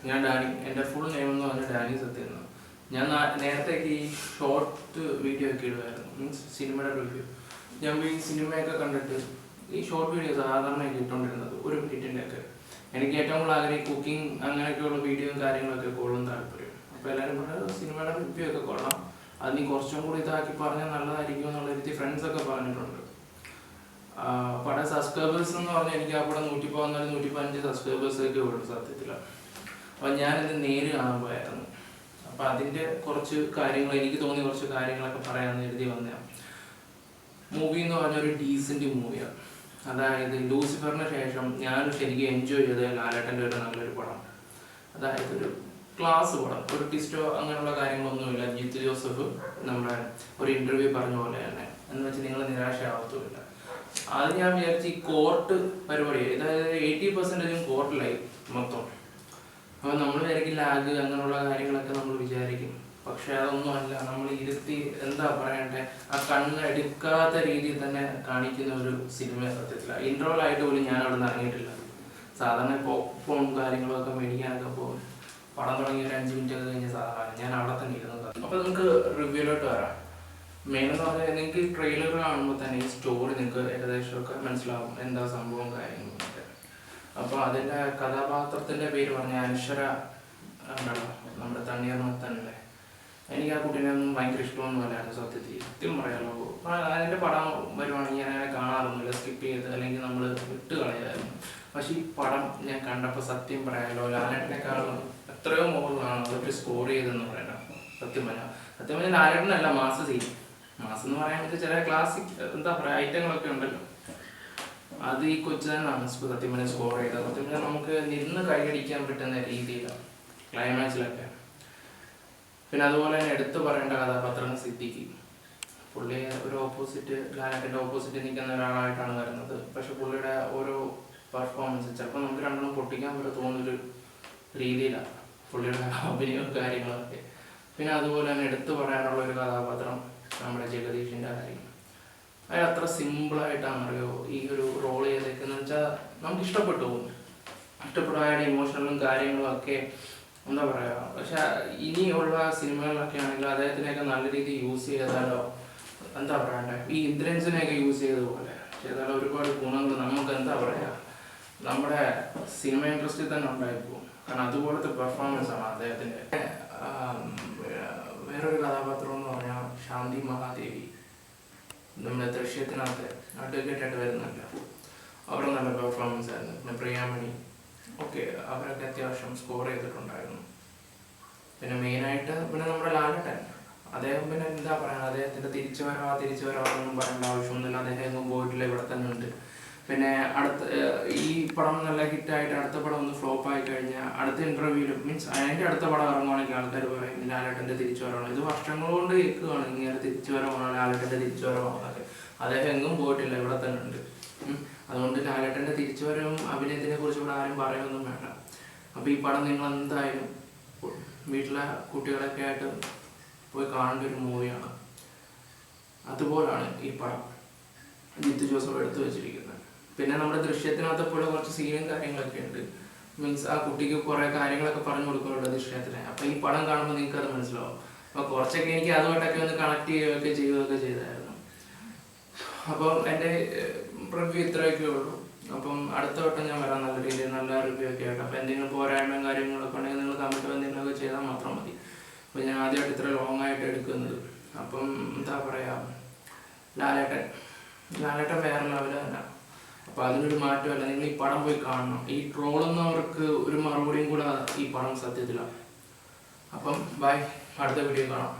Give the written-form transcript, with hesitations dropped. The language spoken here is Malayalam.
ഞാൻ ഡാനി. എൻ്റെ ഫുൾ നെയിം എന്ന് പറഞ്ഞാൽ ഡാനി സത്യം. ഞാൻ നേരത്തേക്ക് ഈ ഷോർട്ട് വീഡിയോ ഒക്കെ ഇടുമായിരുന്നു, മീൻസ് സിനിമയുടെ റിവ്യൂ. ഞാൻ ഈ സിനിമയൊക്കെ കണ്ടിട്ട് ഈ ഷോർട്ട് വീഡിയോ സാധാരണ ഇട്ടുകൊണ്ടിരുന്നത് 1 മിനിറ്റിൻ്റെ ഒക്കെ. എനിക്ക് ഏറ്റവും കൂടുതൽ ആഗ്രഹം കുക്കിംഗ് അങ്ങനെയൊക്കെയുള്ള വീഡിയോയും കാര്യങ്ങളൊക്കെ കൊള്ളും താല്പര്യം. അപ്പോൾ എല്ലാവരും പറഞ്ഞത് സിനിമയുടെ റിവ്യൂ ഒക്കെ കൊള്ളാം, അത് നീ കുറച്ചും കൂടി ഇതാക്കി പറഞ്ഞാൽ നല്ലതായിരിക്കും എന്നുള്ള രീതി ഫ്രണ്ട്സൊക്കെ പറഞ്ഞിട്ടുണ്ട്. പല സബ്സ്ക്രൈബേഴ്സ് എന്ന് പറഞ്ഞാൽ എനിക്ക് അവിടെ 114-115 സബ്സ്ക്രൈബേഴ്സൊക്കെ ഉള്ളു സത്യത്തിലാണ്. അപ്പം ഞാനിത് നേര് കാണാൻ പോയായിരുന്നു. അപ്പം അതിൻ്റെ കുറച്ച് കാര്യങ്ങൾ എനിക്ക് തോന്നിയ കുറച്ച് കാര്യങ്ങളൊക്കെ പറയാമെന്ന് എഴുതി വന്നതാണ്. മൂവി എന്ന് പറഞ്ഞൊരു ഡീസൻറ്റ് മൂവിയാണ്. അതായത് ലൂസിഫറിന് ശേഷം ഞാൻ ശരിക്കും എൻജോയ് ചെയ്ത ലാലേട്ടൻ്റെ ഒരു നല്ലൊരു പടം. അതായത് ഒരു ക്ലാസ് പടം, ഒരു ട്വിസ്റ്റോ അങ്ങനെയുള്ള കാര്യങ്ങളൊന്നുമില്ല. ജിത്തു ജോസഫ് നമ്മുടെ ഒരു ഇൻ്റർവ്യൂ പറഞ്ഞ പോലെ തന്നെ എന്ന് വെച്ച് നിങ്ങൾ നിരാശയാവത്തുമില്ല. അത് ഞാൻ വിചാരിച്ച് ഈ കോർട്ട് പരിപാടി, അതായത് 80% കോർട്ടിലായി മൊത്തം. അപ്പോൾ നമ്മൾ വിചാരിക്കും ലാഗ് അങ്ങനെയുള്ള കാര്യങ്ങളൊക്കെ നമ്മൾ വിചാരിക്കും, പക്ഷെ അതൊന്നും അല്ല. നമ്മൾ ഇരുത്തി എന്താ പറയണ്ടേ, ആ കണ്ണെടുക്കാത്ത രീതിയിൽ തന്നെ കാണിക്കുന്ന ഒരു സിനിമ സത്യത്തിലാണ്. ഇൻട്രോലായിട്ട് പോലും ഞാൻ അവിടെ നിന്ന് ഇറങ്ങിയിട്ടില്ല. സാധാരണ പോപ്കോൺ കാര്യങ്ങളൊക്കെ മേടിക്കാനൊക്കെ പോകും, പടം തുടങ്ങി ഒരു 5 മിനിറ്റ് ഒക്കെ കഴിഞ്ഞ സാധാരണ ഞാൻ അവിടെ തന്നെ ഇരുന്നത്. അപ്പോൾ നമുക്ക് റിവ്യൂലോട്ട് വരാം. മെയിൻ എന്ന് പറഞ്ഞാൽ നിങ്ങൾക്ക് ട്രെയിലർ കാണുമ്പോൾ തന്നെ ഈ സ്റ്റോറി നിങ്ങൾക്ക് ഏകദേശമൊക്കെ മനസ്സിലാവും എന്താ സംഭവം കാര്യങ്ങളൊക്കെ. അപ്പോൾ അതിൻ്റെ കഥാപാത്രത്തിൻ്റെ പേര് പറഞ്ഞാൽ അനശ്വര ഉണ്ടല്ലോ, നമ്മുടെ തണ്ണീർമത്തനല്ലേ. എനിക്ക് ആ കുട്ടീനെ ഒന്നും ഭയങ്കര ഇഷ്ടമൊന്നുമല്ലായിരുന്നു സത്യം പറയാമല്ലോ. അതിൻ്റെ പടം വരുവാണെങ്കിൽ ഞാൻ അങ്ങനെ കാണാറൊന്നുമില്ല, സ്കിപ്പ് ചെയ്ത് അല്ലെങ്കിൽ നമ്മൾ വിട്ട് കളയായിരുന്നു. പക്ഷേ ഈ പടം ഞാൻ കണ്ടപ്പോൾ സത്യം പറയാമല്ലോ ലാലേട്ടനെക്കാളും എത്രയോ മുകളിലാണ് അതൊക്കെ സ്കോർ ചെയ്തെന്ന് പറയണം. സത്യം പറഞ്ഞാൽ ലാലേട്ടനല്ല മാസ് എന്ന് പറയാൻ പറ്റിയ ചില ക്ലാസിക് എന്താ പറയുക ഐറ്റങ്ങളൊക്കെ ഉണ്ടല്ലോ, അത് ഈ കൊച്ചു തന്നെയാണ് സത്യം പറഞ്ഞാൽ സ്കോർ ചെയ്തത്. സത്യം പറഞ്ഞാൽ നമുക്ക് നിന്ന് കൈയടിക്കാൻ പറ്റുന്ന രീതിയിലാണ് ക്ലൈമാക്സിലൊക്കെ. പിന്നെ അതുപോലെ തന്നെ എടുത്തു പറയേണ്ട കഥാപാത്രം സിദ്ദിഖ്. പുള്ളി ഒരു ഓപ്പോസിറ്റ്, ലാലേട്ടൻ്റെ ഓപ്പോസിറ്റ് നിൽക്കുന്ന ഒരാളായിട്ടാണ് വരുന്നത്. പക്ഷെ പുള്ളിയുടെ ഓരോ പെർഫോമൻസ് ചിലപ്പോൾ നമുക്ക് രണ്ടെണ്ണം പൊട്ടിക്കാൻ പോലെ തോന്നുന്നൊരു രീതിയിലാണ് പുള്ളിയുടെ അഭിനയവും കാര്യങ്ങളൊക്കെ. പിന്നെ അതുപോലെ തന്നെ എടുത്തു പറയാനുള്ള ഒരു കഥാപാത്രം നമ്മുടെ ജഗദീഷിൻ്റെ കാര്യം. അയാൾ അത്ര സിമ്പിളായിട്ടാണ് അറിയോ ഈ ഒരു റോൾ ചെയ്തേക്കെന്ന് വെച്ചാൽ നമുക്ക് ഇഷ്ടപ്പെട്ടു. അയാളുടെ ഇമോഷണലും കാര്യങ്ങളും ഒക്കെ എന്താ പറയുക. പക്ഷെ ഇനിയുള്ള സിനിമകളിലൊക്കെ ആണെങ്കിൽ അദ്ദേഹത്തിനെയൊക്കെ നല്ല രീതിയിൽ യൂസ് ചെയ്താലോ, എന്താ പറയണ്ടേ, ഈ ഇന്ദ്രൻസിനെയൊക്കെ യൂസ് ചെയ്തതുപോലെ ചെയ്താലോ ഒരുപാട് ഗുണങ്ങൾ നമുക്ക് എന്താ പറയുക നമ്മുടെ സിനിമ ഇൻഡസ്ട്രിയിൽ തന്നെ ഉണ്ടായിപ്പോകും. കാരണം അതുപോലത്തെ പെർഫോമൻസ് ആണ് അദ്ദേഹത്തിൻ്റെ. വേറൊരു കഥാപാത്രം എന്ന് പറഞ്ഞാൽ ശാന്തി മഹാദേവി, നമ്മുടെ ദൃശ്യത്തിനകത്ത് അഡ്വക്കേറ്റായിട്ട് വരുന്നുണ്ട്. അവർ നല്ല പെർഫോമൻസ് ആയിരുന്നു. പിന്നെ പ്രിയാമണി ഓക്കെ, അവരൊക്കെ അത്യാവശ്യം സ്കോർ ചെയ്തിട്ടുണ്ടായിരുന്നു. പിന്നെ മെയിനായിട്ട് പിന്നെ നമ്മുടെ ലാലേട്ടൻ, അദ്ദേഹം പിന്നെ എന്താ പറയുക, അദ്ദേഹത്തിൻ്റെ തിരിച്ചു വരവാന്നൊന്നും പറയേണ്ട ആവശ്യമൊന്നുമില്ല. അദ്ദേഹം എങ്ങും പോയിട്ടില്ല, ഇവിടെ തന്നെ ഉണ്ട്. പിന്നെ ഈ പടം നല്ല ഹിറ്റായിട്ട് അടുത്ത പടം ഒന്ന് ഫ്ലോപ്പ് ആയി കഴിഞ്ഞാൽ അടുത്ത ഇൻ്റർവ്യൂവിലും മീൻസ് അതിൻ്റെ അടുത്ത പടം ഇറങ്ങുവാണെങ്കിൽ ആൾക്കാർ പറയും ലാലേട്ടൻ്റെ തിരിച്ചു വരവാണ്. ഇത് വർഷങ്ങൾ കൊണ്ട് കേൾക്കുകയാണ് ഇങ്ങനെ തിരിച്ചു വരവാണ്, ലാലേട്ടൻ്റെ തിരിച്ചു വരവാണെന്നൊക്കെ. അദ്ദേഹം എങ്ങും പോയിട്ടില്ല, ഇവിടെ തന്നെ ഉണ്ട്. അതുകൊണ്ട് ലാലേട്ടൻ്റെ തിരിച്ചു വരവും അഭിനയത്തിനെ കുറിച്ച് ഇവിടെ ആരും പറയുമൊന്നും വേണ്ട. അപ്പോൾ ഈ പടം നിങ്ങൾ എന്തായാലും വീട്ടിലെ കുട്ടികളൊക്കെ ആയിട്ട് പോയി കാണേണ്ട ഒരു മൂവിയാണ്. അതുപോലാണ് ഈ പടം ജിത്തു ജോസഫ് എടുത്തു വെച്ചിരിക്കുന്നത്. പിന്നെ നമ്മുടെ ദൃശ്യത്തിനകത്തെ പോലെ കുറച്ച് സീനും കാര്യങ്ങളൊക്കെ ഉണ്ട്. മീൻസ് ആ കുട്ടിക്ക് കുറേ കാര്യങ്ങളൊക്കെ പറഞ്ഞു കൊടുക്കുന്നുണ്ട് ദൃശ്യത്തിന്. അപ്പോൾ ഈ പടം കാണുമ്പോൾ നിങ്ങൾക്ക് അത് മനസ്സിലാവും. അപ്പോൾ കുറച്ചൊക്കെ എനിക്ക് അതുമായിട്ടൊക്കെ ഒന്ന് കണക്ട് ചെയ്യുകയൊക്കെ ചെയ്തായിരുന്നു. അപ്പം എൻ്റെ റിവ്യൂ ഇത്രയൊക്കെ ഉള്ളൂ. അപ്പം അടുത്ത വട്ടം ഞാൻ വരാൻ നല്ല രീതിയിൽ നല്ല റിവ്യൂ ഒക്കെ ആയിട്ട്. അപ്പോൾ എന്തെങ്കിലും പോരായ്മയും കാര്യങ്ങളൊക്കെ ഉണ്ടെങ്കിൽ നിങ്ങൾ കമൻറ്റ് എന്തെങ്കിലുമൊക്കെ ചെയ്താൽ മാത്രം മതി. അപ്പോൾ ഞാൻ ആദ്യമായിട്ട് ഇത്ര ലോങ് ആയിട്ട് എടുക്കുന്നത്. അപ്പം എന്താ പറയുക, ലാലേട്ടൻ വേറെ ലെവൽ തന്നെ. അപ്പോൾ അതിനൊരു മാറ്റമല്ല, നിങ്ങൾ ഈ പടം പോയി കാണണം. ഈ ട്രോളുന്നവർക്ക് ഒരു മറുപടിയും കൂടെ ഈ പടം സത്യത്തിലാണ്. അപ്പം ബൈ, അടുത്ത വീഡിയോ കാണാം.